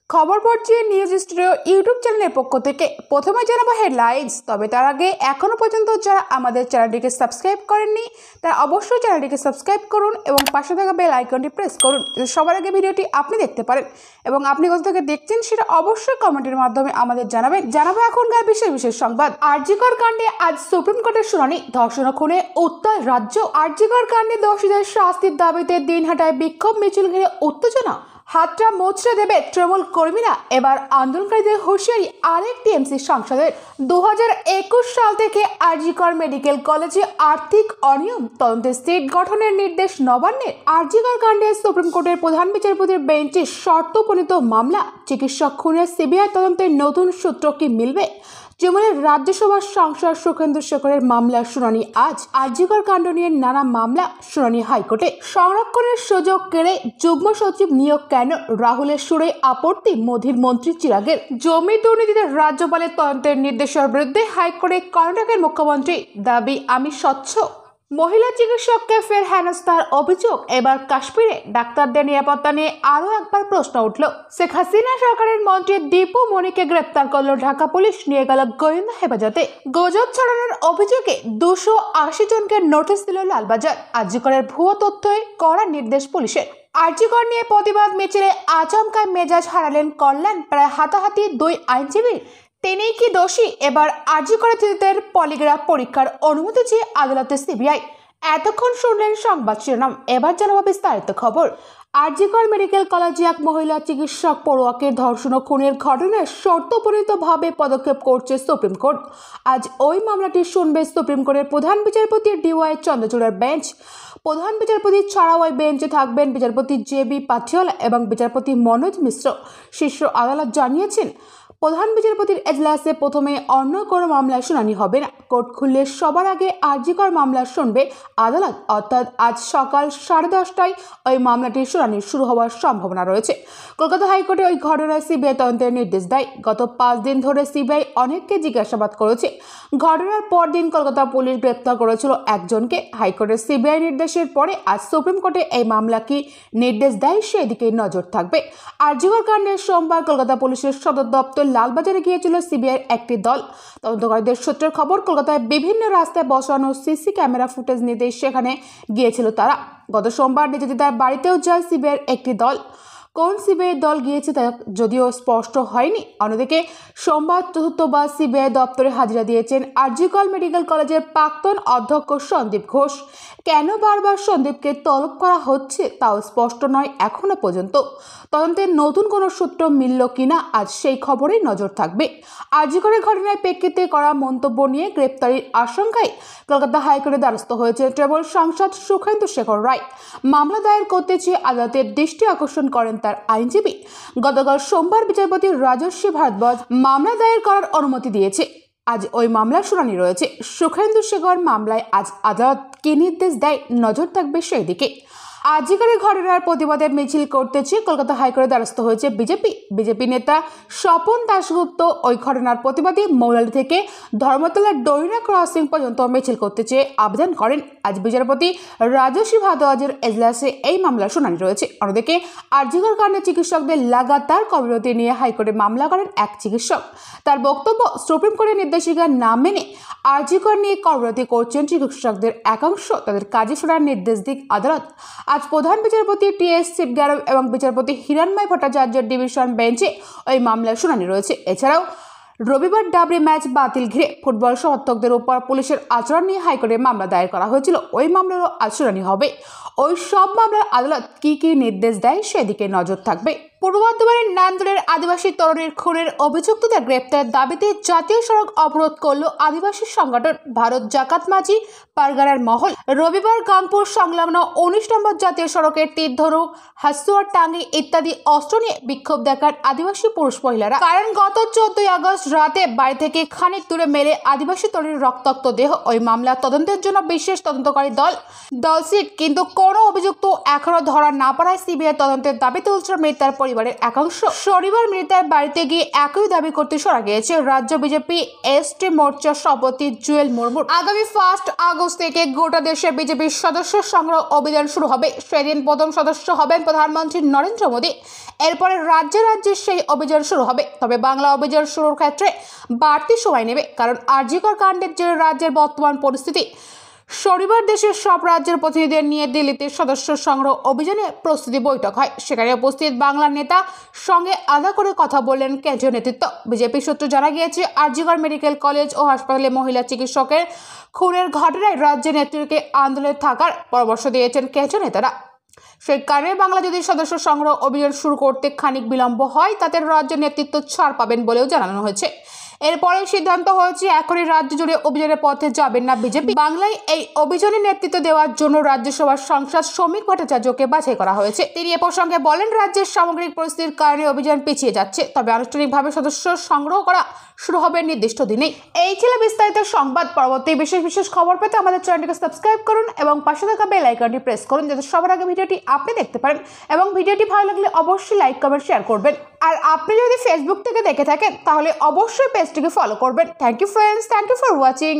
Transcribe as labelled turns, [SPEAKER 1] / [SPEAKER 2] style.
[SPEAKER 1] খবর পড়ছি news studio YouTube চ্যানেলের পক্ষ থেকে। প্রথমে জানাবো হেডলাইন্স, তবে তার আগে এখনও পর্যন্ত যারা আমাদের চ্যানেলটিকে সাবস্ক্রাইব করেননি তারা অবশ্যই চ্যানেলটিকে সাবস্ক্রাইব করুন এবং পাশে থাকা বেল আইকনটি প্রেস করুন, সবার আগে ভিডিওটি আপনি দেখতে পারেন। এবং আপনি কোথা থেকে দেখছেন সেটা অবশ্যই কমেন্টের মাধ্যমে আমাদের জানাবো এখনকার বিশেষ সংবাদ। আরজি কর কাণ্ডে আজ সুপ্রিম কোর্টের শুনানি। ধর্ষণ খুনে উত্তাল রাজ্য। আরজি কর কাণ্ডে দোষীদের শাস্তির দাবিতে দিনহাটায় বিক্ষোভ মিছিল ঘিরে উত্তেজনা। হাতটা মোচড়ে দেবে তৃণমূল কর্মীরা। এবার আন্দোলনকারীদের হুঁশিয়ারি আরেক টিএমসি সাংসদের। 2021 সাল থেকে আরজি কর মেডিকেল কলেজে আর্থিক অনিয়ম তদন্তে সিট গঠনের নির্দেশ নবান্নের। আরজি কর কাণ্ডে সুপ্রিম কোর্টের প্রধান বিচারপতির বেঞ্চে শর্তপ্রণীত মামলা। চিকিৎসক খুনের সিবিআই তদন্তের নতুন সূত্র কি মিলবে? তৃণমূলের রাজ্যসভার সাংসদ সুখেন্দু শেখরের মামলার শুনানি আজ। আরজি কর কাণ্ড নিয়ে নানা মামলা শুনানি হাইকোর্টে। সংরক্ষণের সুযোগ কেড়ে যুগ্ম সচিব নিয়োগ কেন? রাহুলের সুরে আপত্তি মোদীর মন্ত্রী চিরাগের। জমি দুর্নীতিতে রাজ্যপালের তদন্তের নির্দেশের বিরুদ্ধে হাইকোর্টে কর্ণাটকের মুখ্যমন্ত্রী দাবি আমি স্বচ্ছ। মহিলা চিকিৎসককে ফের হেনস্থার অভিযোগ। এবার কাশ্মীরে ডাক্তারদের নিরাপত্তা নিয়ে আরও একবার প্রশ্ন উঠল। শেখ হাসিনা সরকারের মন্ত্রী দীপু মনিকে গ্রেপ্তার করল ঢাকা পুলিশ, নিয়ে গেল গোয়েন্দা হেফাজতে। গুজব ছড়ানোর অভিযোগে 280 জনকে নোটিশ দিল লালবাজার। আরজি করের ভুয়ো তথ্যে কড়া নির্দেশ পুলিশের। আরজি কর নিয়ে প্রতিবাদ মিছিলে আচমকায় মেজাজ হারালেন কল্যাণ। প্রায় হাতাহাতি দুই আইনজীবী। তিনি কি দোষী? এবার আরজি কর চিঠিদের পলিগ্রাফ পরীক্ষার অনুমতি চেয়ে আদালতে সিবিআই। এতক্ষণ শুনলেন সংবাদ শিরোনাম, এবার জানাবো বিস্তারিত খবর। আরজি কর মেডিকেল কলেজে এক মহিলা চিকিৎসক পড়ুয়াকে ধর্ষণ ও খুনের ঘটনায় শর্তপরিণতভাবে পদক্ষেপ করছে সুপ্রিম কোর্ট। আজ ওই মামলাটি শুনবে সুপ্রিম কোর্টের প্রধান বিচারপতি ডিওয়াই চন্দ্রচূড়ের বেঞ্চ। প্রধান বিচারপতি ছাড়াও ওই বেঞ্চে থাকবেন বিচারপতি জে.বি. পাটিয়ালা এবং বিচারপতি মনোজ মিশ্র। শীর্ষ আদালত জানিয়েছেন, প্রধান বিচারপতির এজলাসে প্রথমে অন্য কোনো মামলার শুনানি হবে না। কোর্ট খুললে সবার আগে আরজি কর মামলা শুনবে আদালত, অর্থাৎ আজ সকাল 10:30টায় ওই মামলাটির শুনানি শুরু হওয়ার সম্ভাবনা রয়েছে। কলকাতা হাইকোর্টে ওই ঘটনায় সিবিআই তদন্তের নির্দেশ দেয়। গত 5 দিন ধরে সিবিআই অনেককে জিজ্ঞাসাবাদ করেছে। ঘটনার পর দিন কলকাতা পুলিশ গ্রেপ্তার করেছিল একজনকে। হাইকোর্টের সিবিআই নির্দেশের পরে আজ সুপ্রিম কোর্টে এই মামলা কি নির্দেশ দেয় সেদিকে নজর থাকবে। আরজি কর কাণ্ডে সোমবার কলকাতা পুলিশের সদর দপ্তর লালবাজারে গিয়েছিল সিবিআইয়ের একটি দল। তদন্তকারীদের সূত্রের খবর, কলকাতায় বিভিন্ন রাস্তায় বসানো সিসি ক্যামেরা ফুটেজ নিতে সেখানে গিয়েছিল তারা। গত সোমবার নির্যাতিতার বাড়িতেও যায় সিবিআইয়ের একটি দল। কোন সিবিআই দল গিয়েছে তা যদিও স্পষ্ট হয়নি। অন্যদিকে সোমবার চতুর্থবার সিবিআই দপ্তরে হাজিরা দিয়েছেন আরজি কর মেডিকেল কলেজের প্রাক্তন অধ্যক্ষ সন্দীপ ঘোষ। কেন বারবার সন্দীপকে তলব করা হচ্ছে তাও স্পষ্ট নয় এখনো পর্যন্ত। তদন্তের নতুন কোনো সূত্র মিলল কিনা আজ সেই খবরেই নজর থাকবে। আরজি করের ঘটনায় প্রেক্ষিতে করা মন্তব্য নিয়ে গ্রেপ্তারির আশঙ্কায় কলকাতা হাইকোর্টে দ্বারস্থ হয়েছে তৃণমূল সাংসদ সুখেন্দু শেখর রায়। মামলা দায়ের করতে চেয়ে আদালতের দৃষ্টি আকর্ষণ করেন তার আইনজীবী। গতকাল সোমবার বিচারপতি রাজস্বী ভারদ্বাজ মামলা দায়ের করার অনুমতি দিয়েছে। আজ ওই মামলার শুনানি রয়েছে। সুখেন্দু শেখর মামলায় আজ আদালত কি নির্দেশ দেয় নজর থাকবে সেই দিকে। আরজি করের ঘটনার প্রতিবাদে মিছিল করতে চেয়ে কলকাতা হাইকোর্টে দ্বারস্থ হয়েছে বিজেপি নেতা স্বপন দাশগুপ্ত ওই ঘটনার প্রতিবাদে মৌলালি থেকে ধর্মতলার ডোরিনা ক্রসিং পর্যন্ত মিছিল করতে চেয়ে আবেদন করেন। আজ বিচারপতি রাজস্বী ভারদ্বাজের এজলাসে এই মামলার শুনানি রয়েছে। অন্যদিকে আরজি কর কাণ্ডে চিকিৎসকদের লাগাতার কর্মবিরতি নিয়ে হাইকোর্টে মামলা করেন এক চিকিৎসক। তার বক্তব্য, সুপ্রিম কোর্টের নির্দেশিকা না মেনে আরজি কর নিয়ে কর্মবিরতি করছেন চিকিৎসকদের একাংশ, তাদের কাজে ফেরার নির্দেশ দিক আদালত। আজ প্রধান বিচারপতি টি.এস. শিবগারভ এবং বিচারপতি হিরণময় ভট্টাচার্যের ডিভিশন বেঞ্চে ওই মামলার শুনানি রয়েছে। এছাড়াও রবিবার ডাবরি ম্যাচ বাতিল ঘিরে ফুটবল সমর্থকদের উপর পুলিশের আচরণ নিয়ে হাইকোর্টে মামলা দায়ের করা হয়েছিল। ওই মামলারও আজ শুনানি হবে। ওই সব মামলার আদালত কি নির্দেশ দেয় সেদিকে নজর থাকবে। পূর্ব বর্ধমানের নান্দরের আদিবাসী তরুণীর খুনের অভিযুক্তদের গ্রেপ্তারের দাবিতে জাতীয় সড়ক অবরোধ করল আদিবাসী সংগঠন ভারত জাকাত মাঝি পারগানার মহল। রবিবার গাংপুর সংলগ্ন 19 নম্বর জাতীয় সড়কের তীরধনুক, হাসুয়ার টাঙ্গি ইত্যাদি অস্ত্র নিয়ে বিক্ষোভ দেখান আদিবাসী পুরুষ মহিলারা। কারণ গত 14 আগস্ট রাতে বাড়ি থেকে খানিক দূরে মেলে আদিবাসী তরুণীর রক্তাক্ত দেহ। ওই মামলার তদন্তের জন্য বিশেষ তদন্তকারী দল সিট, কিন্তু কোনো অভিযুক্ত এখনো ধরা না পড়ায় সিবিআই তদন্তের দাবি তুলছে মৃতার পরিবার। পরিবারের একাংশ শনিবার মৃতার বাড়িতে গিয়ে একই দাবি করতে শোনা গিয়েছে রাজ্য বিজেপি এসটি মোর্চার সভাপতি জুয়েল মুর্মুর। আগামী 1 আগস্ট থেকে গোটা দেশে বিজেপির সদস্য সংগ্রহ অভিযান শুরু হবে। সেদিন প্রথম সদস্য হবেন প্রধানমন্ত্রী নরেন্দ্র মোদী। এরপরে রাজ্যে রাজ্যে সেই অভিযান শুরু হবে। তবে বাংলা অভিযান শুরুর ক্ষেত্রে বাড়তি সময় নেবে, কারণ আরজিকর কাণ্ডের যে রাজ্যের বর্তমান পরিস্থিতি। শনিবার দেশের সব রাজ্যের প্রতিনিধিদের নিয়ে দিল্লিতে সদস্য সংগ্রহ অভিযানে প্রস্তুতি বৈঠক হয়। সেখানে উপস্থিত বাংলার নেতা সঙ্গে আলাদা করে কথা বললেন কেন্দ্রীয় নেতৃত্ব। বিজেপি সূত্র জানা গিয়েছে, আরজিকর মেডিকেল কলেজ ও হাসপাতালে মহিলা চিকিৎসকের খুনের ঘটনায় রাজ্যের নেতৃত্বকে আন্দোলনে থাকার পরামর্শ দিয়েছেন কেন্দ্রীয় নেতারা। সেই কারণে বাংলা যদি সদস্য সংগ্রহ অভিযান শুরু করতে খানিক বিলম্ব হয়, তাতে রাজ্য নেতৃত্ব ছাড় পাবেন বলেও জানানো হয়েছে। এরপরে সিদ্ধান্ত হয়েছে এখনই রাজ্য জুড়ে অভিযানের পথে যাবেন না বিজেপি। বাংলায় এই অভিযানে নেতৃত্ব দেওয়ার জন্য রাজ্যসভার সাংসদ শ্রমিক ভট্টাচার্যকে বাছাই করা হয়েছে। তিনি এ প্রসঙ্গে বলেন, রাজ্যের সামগ্রিক পরিস্থিতির কারণে অভিযান পিছিয়ে যাচ্ছে, তবে আনুষ্ঠানিকভাবে সদস্য সংগ্রহ করা শুরু হবে নির্দিষ্ট দিনেই। এই ছিল বিস্তারিত সংবাদ। পরবর্তী বিশেষ খবর পেতে আমাদের চ্যানেলটিকে সাবস্ক্রাইব করুন এবং পাশে থাকা বেল আইকনটি প্রেস করুন, যাতে সবার আগে ভিডিওটি আপনি দেখতে পারেন। এবং ভিডিওটি ভালো লাগলে অবশ্যই লাইক, কমেন্ট, শেয়ার করবেন। আর আপনি যদি ফেসবুক থেকে দেখে থাকেন তাহলে অবশ্যই পেজটিকে ফলো করবেন। Thank you friends, thank you for watching.